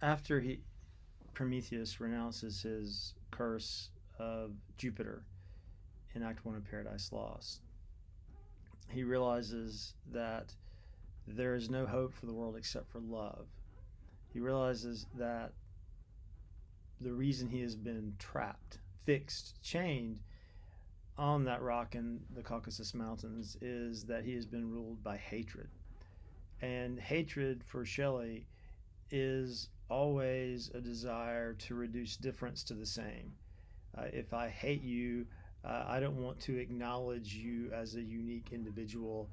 After Prometheus renounces his curse of Jupiter in Act 1 of Paradise Lost, he realizes that there is no hope for the world except for love. He realizes that the reason he has been trapped, fixed, chained on that rock in the Caucasus Mountains is that he has been ruled by hatred. And hatred for Shelley is always a desire to reduce difference to the same. If I hate you, I don't want to acknowledge you as a unique individual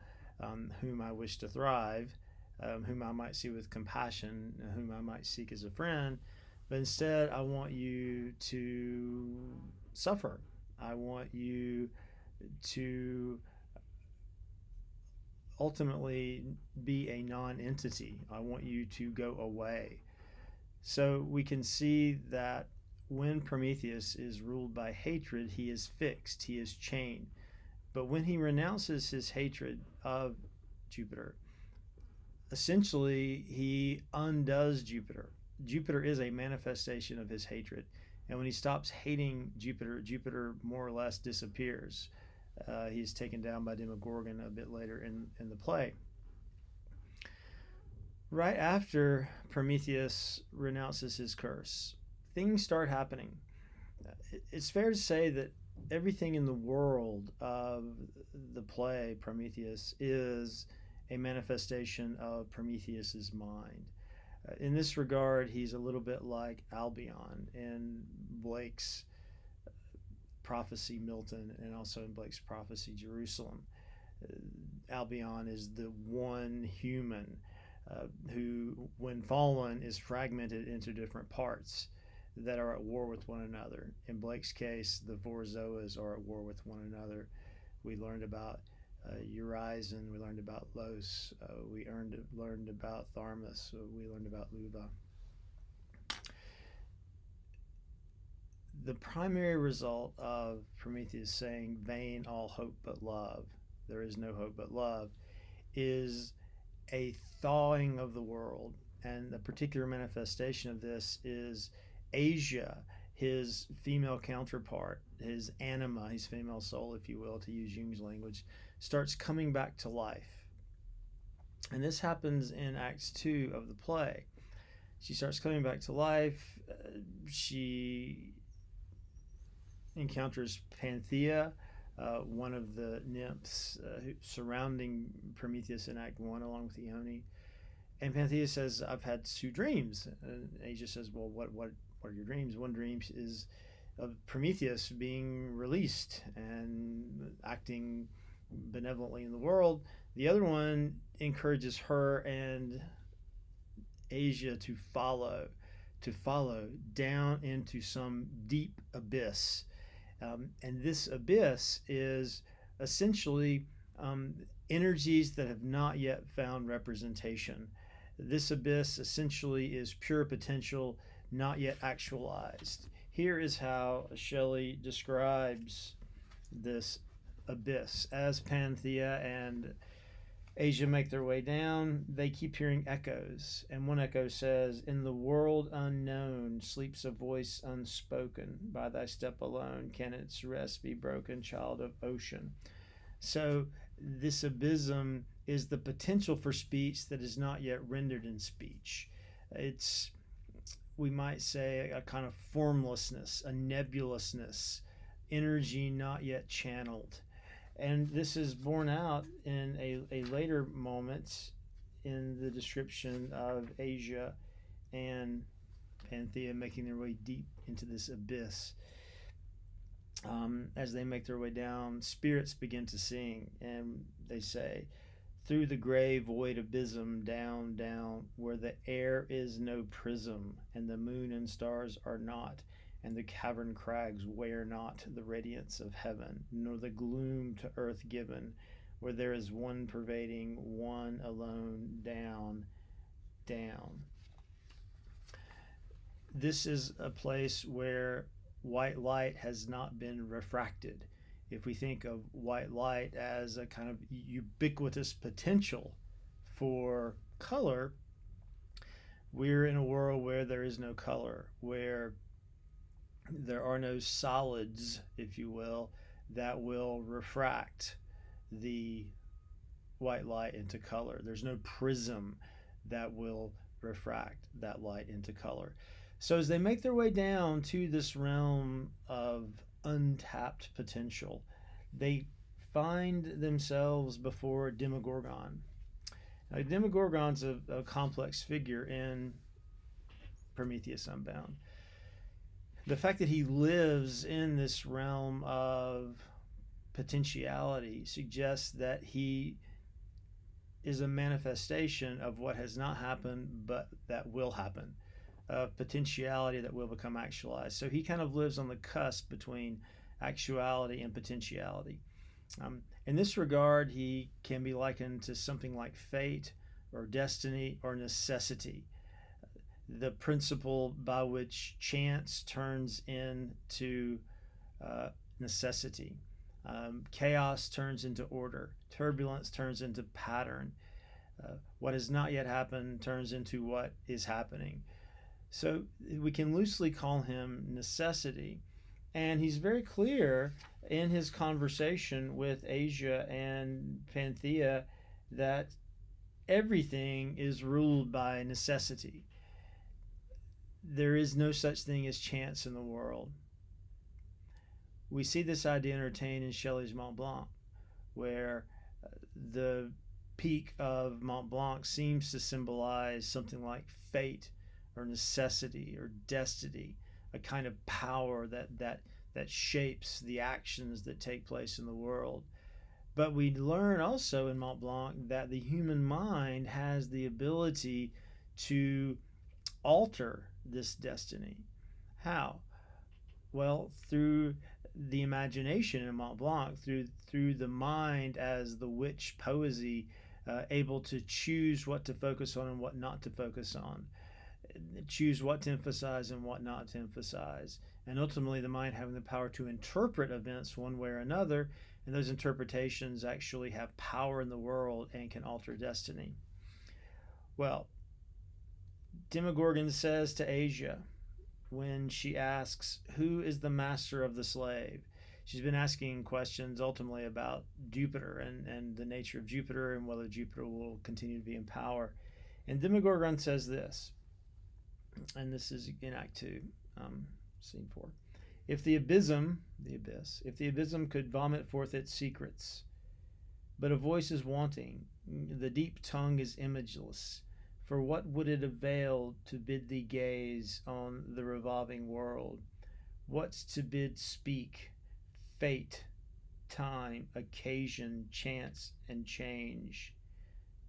whom I wish to thrive, whom I might see with compassion, whom I might seek as a friend, but instead I want you to suffer. I want you to ultimately be a non entity. I want you to go away. So we can see that when Prometheus is ruled by hatred, he is fixed, he is chained. But when he renounces his hatred of Jupiter, essentially he undoes Jupiter. Jupiter is a manifestation of his hatred. And when he stops hating Jupiter, Jupiter more or less disappears. He's taken down by Demogorgon a bit later in the play. Right after Prometheus renounces his curse, things start happening. It's fair to say that everything in the world of the play Prometheus is a manifestation of Prometheus's mind. In this regard, he's a little bit like Albion in Blake's prophecy Milton, and also in Blake's prophecy Jerusalem. Albion is the one human who, when fallen, is fragmented into different parts that are at war with one another. In Blake's case, the four Zoas are at war with one another. We learned about Urizen, we learned about Los, we learned about Tharmas, we learned about Luva. The primary result of Prometheus saying, vain all hope but love, there is no hope but love, is a thawing of the world. And the particular manifestation of this is Asia, his female counterpart, his anima, his female soul, if you will, to use Jung's language, starts coming back to life. And this happens in Acts 2 of the play. She starts coming back to life. She encounters Panthea, one of the nymphs surrounding Prometheus in Act 1, along with Ione. And Panthea says, I've had two dreams. And Asia says, well, what are your dreams? One dream is of Prometheus being released and acting benevolently in the world. The other one encourages her and Asia to follow down into some deep abyss. And this abyss is essentially energies that have not yet found representation. This abyss essentially is pure potential, not yet actualized. Here is how Shelley describes this abyss. As Panthea and Asia make their way down, they keep hearing echoes. And one echo says, in the world unknown sleeps a voice unspoken. By thy step alone can its rest be broken, child of ocean. So this abysm is the potential for speech that is not yet rendered in speech. It's, we might say, a kind of formlessness, a nebulousness, energy not yet channeled. And this is borne out in a later moment in the description of Asia and Panthea making their way deep into this abyss. As they make their way down, spirits begin to sing, and they say, through the gray void abysm, down, down, where the air is no prism, and the moon and stars are not, and the cavern crags wear not the radiance of heaven, nor the gloom to earth given, where there is one pervading, one alone, down, down. This is a place where white light has not been refracted. If we think of white light as a kind of ubiquitous potential for color, We're in a world where there is no color, where there are no solids, if you will, that will refract the white light into color. There's no prism that will refract that light into color. So as they make their way down to this realm of untapped potential, they find themselves before Demogorgon. Now, Demogorgon's a complex figure in Prometheus Unbound. The fact that he lives in this realm of potentiality suggests that he is a manifestation of what has not happened but that will happen, of potentiality that will become actualized. So he kind of lives on the cusp between actuality and potentiality. In this regard, he can be likened to something like fate or destiny or necessity, the principle by which chance turns into necessity. Chaos turns into order. Turbulence turns into pattern. What has not yet happened turns into what is happening. So we can loosely call him necessity. And he's very clear in his conversation with Asia and Panthea that everything is ruled by necessity. There is no such thing as chance in the world. We see this idea entertained in Shelley's Mont Blanc, where the peak of Mont Blanc seems to symbolize something like fate or necessity or destiny, a kind of power that shapes the actions that take place in the world. But we learn also in Mont Blanc that the human mind has the ability to alter this destiny. How? Well, through the imagination in Mont Blanc, through the mind as the witch poesy, able to choose what to focus on and what not to focus on, choose what to emphasize and what not to emphasize, and ultimately the mind having the power to interpret events one way or another, and those interpretations actually have power in the world and can alter destiny. Well, Demogorgon says to Asia, when she asks, who is the master of the slave? She's been asking questions ultimately about Jupiter and the nature of Jupiter and whether Jupiter will continue to be in power. And Demogorgon says this, and this is in Act 2, Scene 4. If the abyss, if the abyss could vomit forth its secrets, but a voice is wanting, the deep tongue is imageless, for what would it avail to bid thee gaze on the revolving world? What's to bid speak? Fate, time, occasion, chance, and change.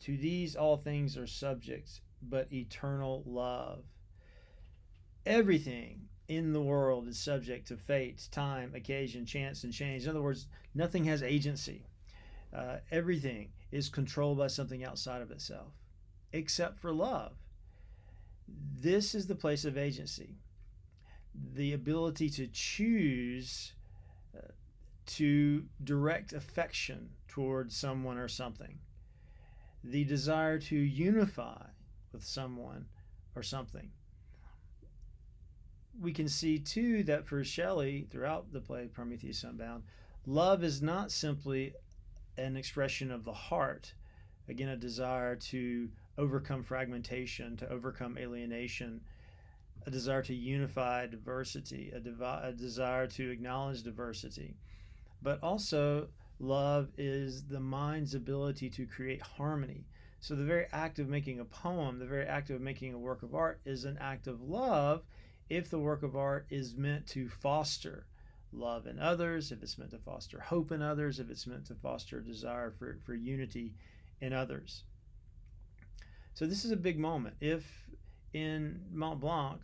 To these all things are subject, but eternal love. Everything in the world is subject to fate, time, occasion, chance, and change. In other words, nothing has agency. Everything is controlled by something outside of itself, except for love. This is the place of agency, the ability to choose to direct affection towards someone or something, the desire to unify with someone or something. We can see too that for Shelley, throughout the play Prometheus Unbound, love is not simply an expression of the heart, again, a desire to overcome fragmentation, to overcome alienation, a desire to unify diversity, a desire to acknowledge diversity. But also, love is the mind's ability to create harmony. So the very act of making a poem, the very act of making a work of art is an act of love if the work of art is meant to foster love in others, if it's meant to foster hope in others, if it's meant to foster a desire for unity in others. So this is a big moment. If in Mont Blanc,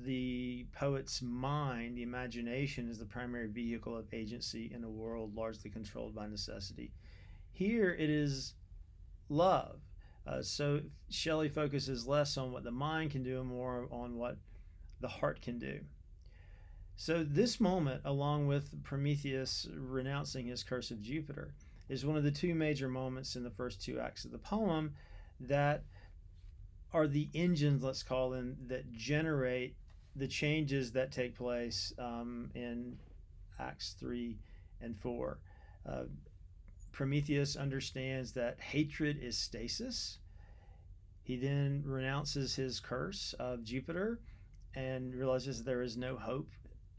the poet's mind, the imagination, is the primary vehicle of agency in a world largely controlled by necessity, here it is love. So Shelley focuses less on what the mind can do and more on what the heart can do. So this moment, along with Prometheus renouncing his curse of Jupiter, is one of the two major moments in the first two acts of the poem that are the engines, let's call them, that generate the changes that take place in Acts 3 and 4. Uh, Prometheus understands that hatred is stasis. He then renounces his curse of Jupiter and realizes there is no hope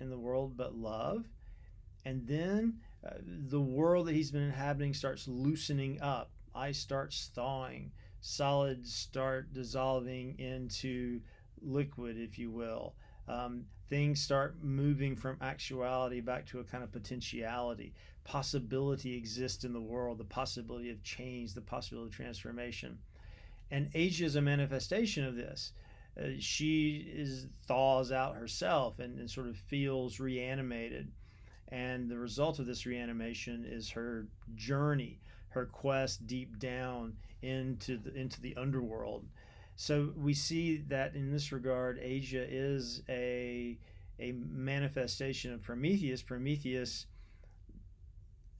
in the world but love. And then the world that he's been inhabiting starts loosening up. Ice starts thawing. Solids start dissolving into liquid, if you will. Things start moving from actuality back to a kind of potentiality. Possibility exists in the world, the possibility of change, the possibility of transformation. And Asia is a manifestation of this. She thaws out herself and sort of feels reanimated. And the result of this reanimation is her journey, her quest deep down into the underworld. So we see that in this regard, Asia is a manifestation of Prometheus. Prometheus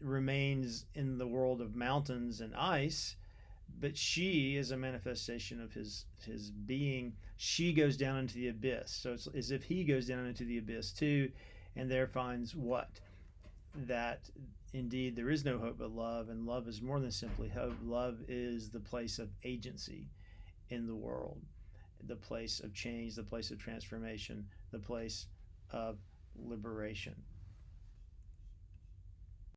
remains in the world of mountains and ice, but she is a manifestation of his being. She goes down into the abyss. So it's as if he goes down into the abyss too, and there finds what? That indeed there is no hope but love, and love is more than simply hope. Love is the place of agency in the world, the place of change, the place of transformation, the place of liberation.